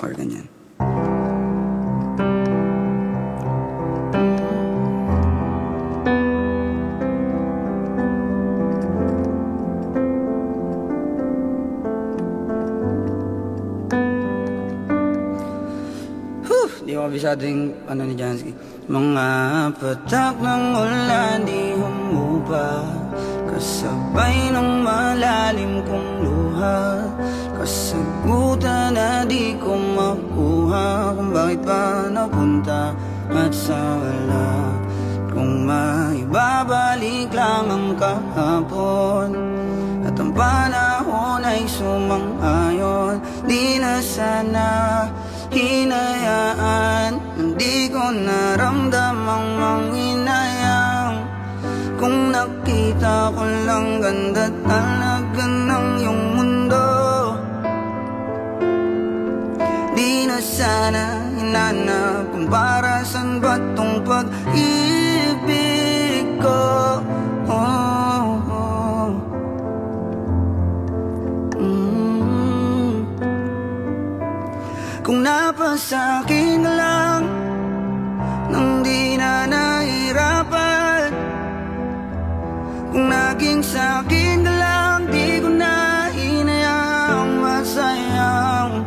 or ganyan. Di ko kabisado yung ano ni Jansky. Mga patak ng ulan di humupa, kasabay ng malalim kong luha, kasagutan na di ko makuha kung bakit pa napunta at sa wala. Kung maibabalik lang ang kahapon at ang panahon ay sumang-ayon, di na sana hinayaan. Hindi ko naramdamang manghinayang kung nakita ko lang ganda talaga ng iyong mundo. Di na sana hinanap kung para saan ba tong pag-ibig ko. Kung napasakin ka lang nang di na nahirapan, kung naging sakin ka lang di ko na hinayang masayang.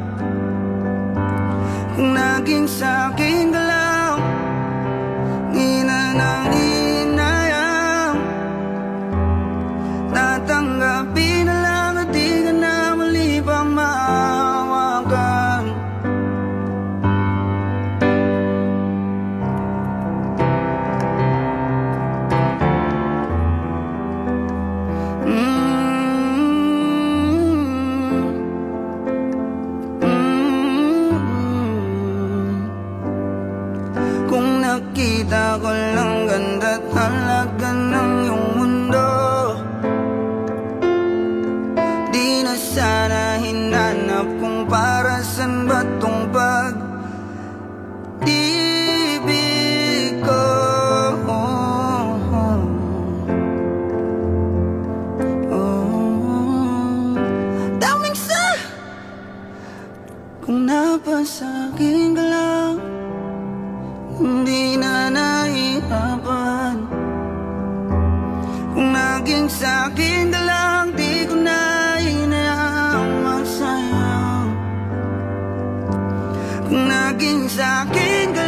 Kung naging sakin ka lang di na nang hinayang, tatanggapin na lang at di ka na muli pa maawakan. Nakita ko lang ganda talaga ng iyong mundo. Di na sana hinanap kung para saan ba tong pag-ibig ko. Daming sa kung napasakin ka lang hindi na nahihirapan, kung naging sakin ka lang di ko na hinayang masayang. Kung naging sakin ka